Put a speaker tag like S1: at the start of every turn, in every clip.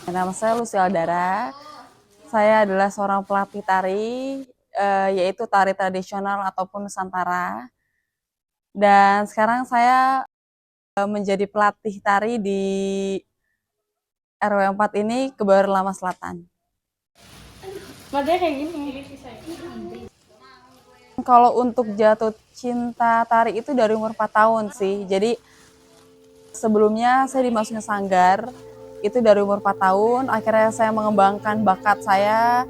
S1: Nama saya Lucy Aldara. Saya adalah seorang pelatih tari, yaitu tari tradisional ataupun Nusantara. Dan sekarang saya menjadi pelatih tari di RW 4 ini, Kebayoran Lama Selatan.
S2: Modelnya kayak gini.
S1: Kalau untuk jatuh cinta tari itu dari umur 4 tahun sih. Jadi sebelumnya saya dimasukin sanggar, itu dari umur 4 tahun. Akhirnya saya mengembangkan bakat saya,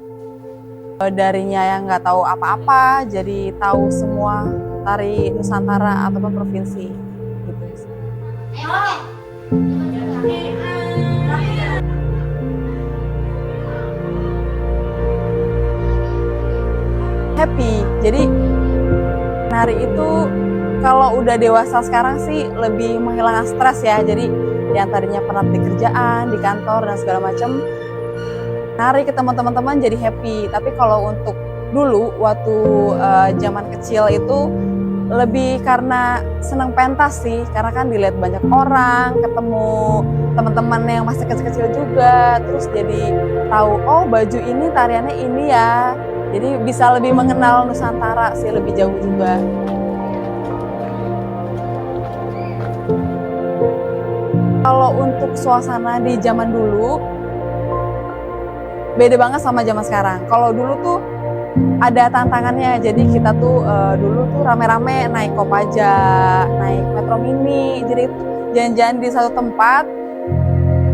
S1: darinya yang nggak tahu apa-apa jadi tahu semua tari Nusantara ataupun provinsi gitu. Happy, jadi nari itu kalau udah dewasa sekarang sih lebih menghilangkan stres ya. Jadi yang tadinya penat di kerjaan, di kantor dan segala macam, nari ke teman-teman jadi happy. Tapi kalau untuk dulu waktu zaman kecil itu lebih karena senang pentas sih, karena kan dilihat banyak orang, ketemu teman-teman yang masih kecil-kecil juga, terus jadi tahu oh baju ini tariannya ini ya. Jadi bisa lebih mengenal Nusantara sih, lebih jauh juga. Kalau untuk suasana di zaman dulu beda banget sama zaman sekarang. Kalau dulu tuh ada tantangannya, jadi kita tuh dulu tuh rame-rame naik Kopaja, naik Metro Mini, jadi jalan-jalan di satu tempat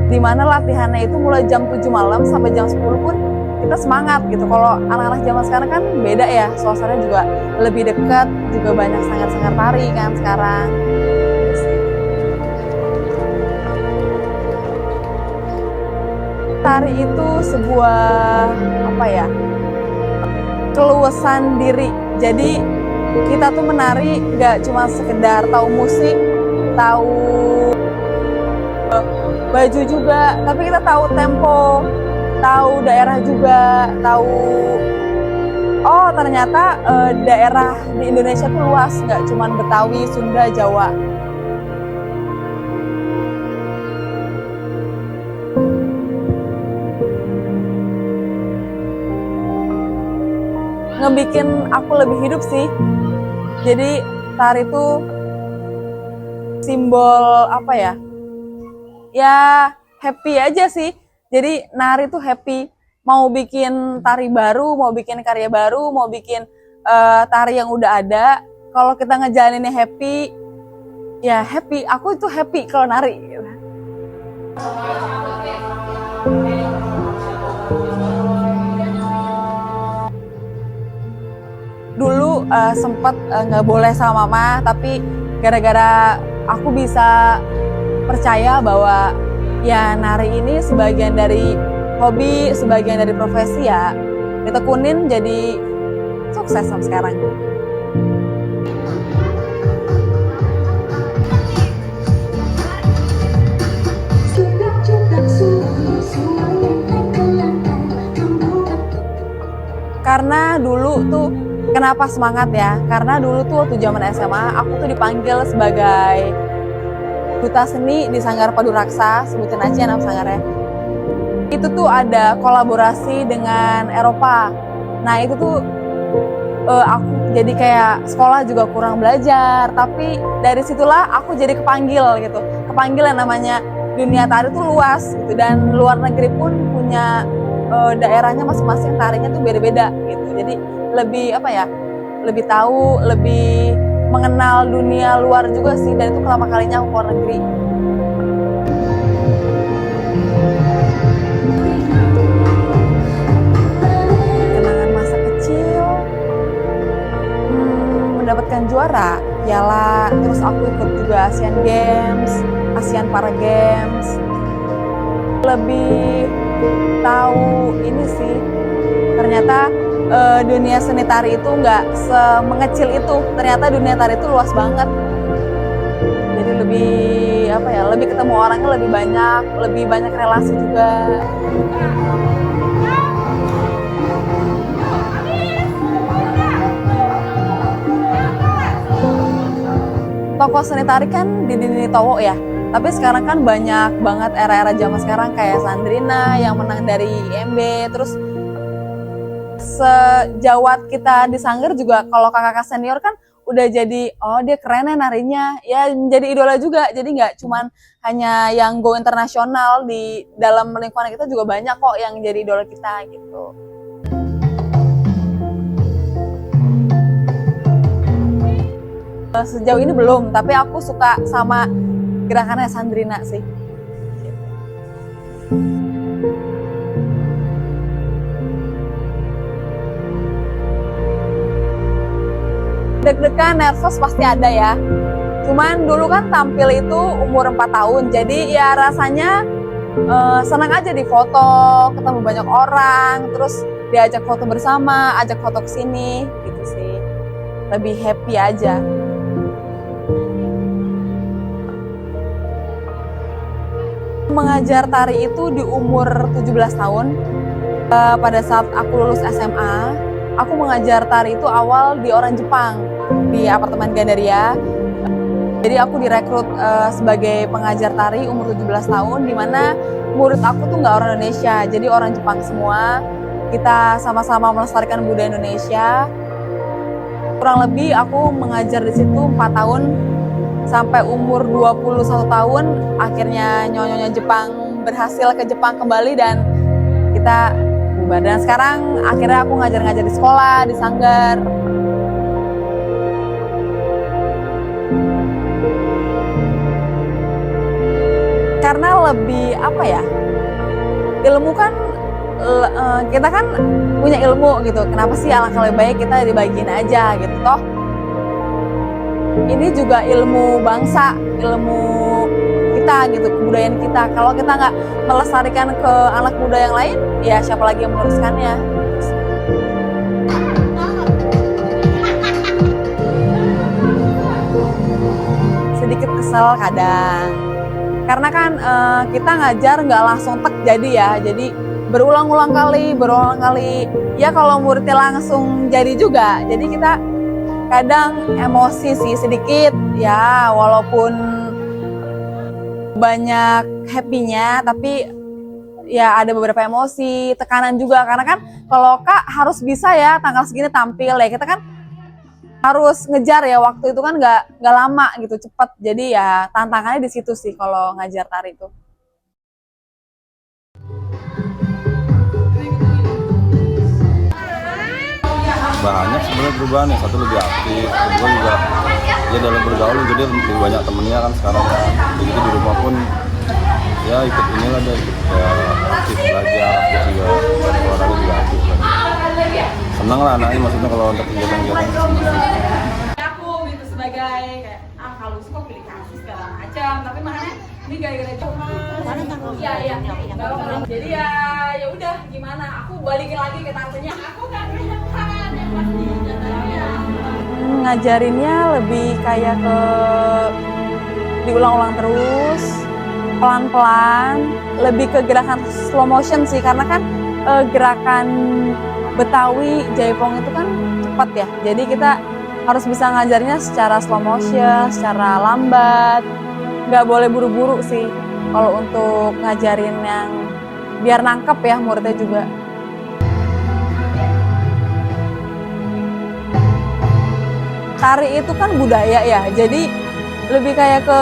S1: di mana latihannya itu mulai jam 7 malam sampai jam 10 pun kita semangat gitu. Kalau anak-anak zaman sekarang kan beda ya, suasananya juga lebih dekat, juga banyak sanggar-sanggar tari kan sekarang. Tari itu sebuah apa ya, keluasan diri. Jadi kita tuh menari nggak cuma sekedar tahu musik, tahu baju juga, tapi kita tahu tempo, tahu daerah juga, tahu oh ternyata daerah di Indonesia tuh luas, nggak cuma Betawi, Sunda, Jawa. Ngebikin aku lebih hidup sih. Jadi tari itu simbol apa ya? Ya happy aja sih. Jadi nari tuh happy. Mau bikin tari baru, mau bikin karya baru, mau bikin tari yang udah ada. Kalau kita ngejalaninnya happy, ya happy. Aku itu happy kalau nari. Dulu sempat nggak boleh sama mama, tapi gara-gara aku bisa percaya bahwa ya nari ini sebagian dari hobi, sebagian dari profesi ya, ditekunin jadi sukses sampai sekarang. Karena dulu tuh kenapa semangat ya? Karena dulu tuh waktu zaman SMA aku tuh dipanggil sebagai duta seni di Sanggar Paduraksa, sebutin aja nama sanggarnya. Itu tuh ada kolaborasi dengan Eropa. Nah itu tuh aku jadi kayak sekolah juga kurang belajar, tapi dari situlah aku jadi kepanggil gitu. Kepanggil yang namanya dunia tari tuh luas gitu, dan luar negeri pun punya daerahnya masing-masing tarinya tuh beda-beda gitu. Jadi lebih apa ya? Lebih tahu, lebih mengenal dunia luar juga sih, dan itu pertama kalinya aku keluar negeri. Kenangan masa kecil, mendapatkan juara, piala, terus aku ikut juga Asian Games, Asian Para Games. Lebih tahu ini sih, ternyata dunia seni tari itu nggak semengecil itu. Ternyata dunia tari itu luas banget. Jadi lebih apa ya? Lebih ketemu orangnya lebih banyak relasi juga. Tokoh seni tari kan Didi Nitowo ya. Tapi sekarang kan banyak banget era-era zaman sekarang kayak Sandrina yang menang dari IMB. Terus sejawat kita di Sanggar juga kalau kakak-kakak senior kan udah jadi, oh dia keren ya narinya, ya menjadi idola juga. Jadi nggak cuman hanya yang go internasional, di dalam lingkungan kita juga banyak kok yang jadi idola kita gitu. Sejauh ini belum, tapi aku suka sama gerakannya Sandrina sih. Deg-degan, nervous pasti ada ya. Cuman dulu kan tampil itu umur 4 tahun, jadi ya rasanya senang aja di foto, ketemu banyak orang, terus diajak foto bersama, ajak foto ke sini gitu sih. Lebih happy aja. Mengajar tari itu di umur 17 tahun. Pada saat aku lulus SMA, aku mengajar tari itu awal di orang Jepang, di apartemen Gandaria. Jadi aku direkrut sebagai pengajar tari umur 17 tahun, di mana murid aku tuh nggak orang Indonesia, jadi orang Jepang semua. Kita sama-sama melestarikan budaya Indonesia. Kurang lebih aku mengajar di situ 4 tahun, sampai umur 21 tahun, akhirnya nyonya Jepang berhasil ke Jepang kembali dan kita bubar. Dan sekarang akhirnya aku ngajar-ngajar di sekolah, di Sanggar. Karena lebih apa ya, ilmu kan, kita kan punya ilmu gitu, kenapa sih alangkah lebih baik kita dibagiin aja gitu. Toh ini juga ilmu bangsa, ilmu kita gitu, kebudayaan kita. Kalau kita nggak melestarikan ke anak muda yang lain, ya siapa lagi yang meneruskannya. Sedikit kesel kadang, karena kan kita ngajar nggak langsung tek jadi ya, jadi berulang-ulang kali. Ya kalau muridnya langsung jadi juga, jadi kita kadang emosi sih sedikit ya, walaupun banyak happy-nya, tapi ya ada beberapa emosi, tekanan juga, karena kan kalau Kak harus bisa ya tanggal segini tampil ya, kita kan harus ngejar ya, waktu itu kan nggak lama gitu, cepet. Jadi ya tantangannya di situ sih kalau ngajar tari itu.
S3: Banyak sebenarnya perubahan, yang satu lebih aktif, kedua juga ya dalam bergaul jadi lebih banyak temennya kan sekarang kan. Jadi di rumah pun ya ikut inilah deh, ya aktif belajar, aktif juga olahraga juga aktif kan. Senang lah anaknya, maksudnya kalau untuk kegiatan-kegiatan senang.
S1: Aku gitu sebagai kayak kalau suka pilih kasih segala macam, tapi makanya ini gara-gara cuma iya jadi ya udah gimana, aku balikin lagi ke tantenya, aku kan yang pasti ngajarinnya lebih kayak ke diulang-ulang terus, pelan-pelan, lebih ke gerakan slow motion sih, karena kan gerakan Betawi Jaipong itu kan cepat ya, jadi kita harus bisa ngajarnya secara slow motion, secara lambat, nggak boleh buru-buru sih kalau untuk ngajarin yang biar nangkep ya muridnya juga. Tari itu kan budaya ya, jadi lebih kayak ke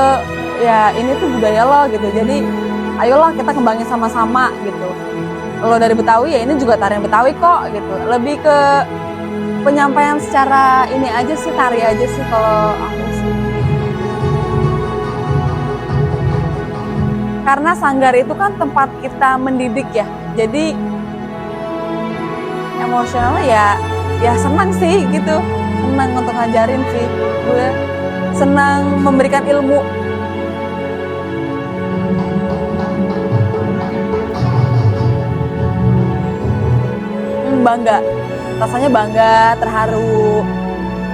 S1: ya ini tuh budaya lo gitu, jadi ayolah kita kembangin sama-sama gitu. Lo dari Betawi ya ini juga tarian Betawi kok gitu, lebih ke penyampaian secara ini aja sih, tari aja sih kalau aku sih. Karena Sanggar itu kan tempat kita mendidik ya, jadi emosionalnya ya senang sih gitu, senang untuk ngajarin sih, gue senang memberikan ilmu. Bangga, rasanya bangga, terharu,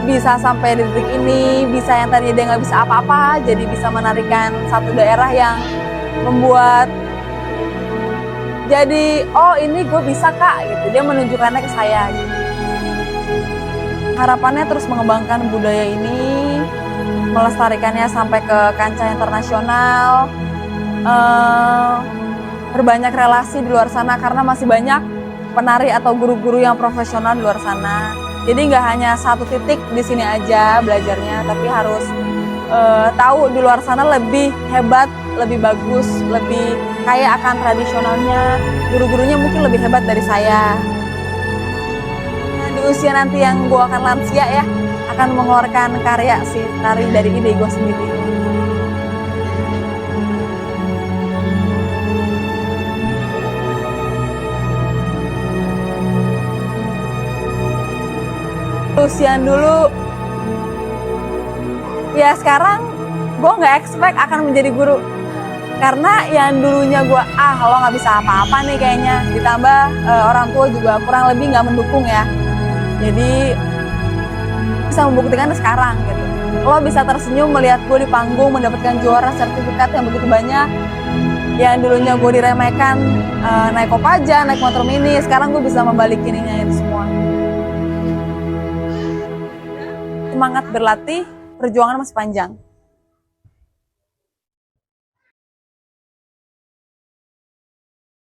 S1: bisa sampai di titik ini, bisa yang tadinya dia nggak bisa apa-apa, jadi bisa menarikan satu daerah yang membuat jadi oh ini gue bisa Kak gitu, dia menunjukkannya ke saya gitu. Harapannya terus mengembangkan budaya ini melestarikannya sampai ke kancah internasional, berbanyak relasi di luar sana karena masih banyak penari atau guru-guru yang profesional di luar sana. Jadi nggak hanya satu titik di sini aja belajarnya, tapi harus tahu di luar sana lebih hebat, lebih bagus, lebih kaya akan tradisionalnya. Guru-gurunya mungkin lebih hebat dari saya. Di usia nanti yang gue akan lansia ya, akan mengeluarkan karya si tari dari ide gue sendiri. Usian dulu, ya sekarang gue nggak expect akan menjadi guru. Karena yang dulunya gue, lo nggak bisa apa-apa nih kayaknya. Ditambah orang tua juga kurang lebih nggak mendukung ya. Jadi bisa membuktikan sekarang gitu. Lo bisa tersenyum melihat gue di panggung mendapatkan juara sertifikat yang begitu banyak. Yang dulunya gue diremehkan naik Kopaja, naik motor mini, sekarang gue bisa membalikin ini semua. Semangat berlatih, perjuangan masih panjang.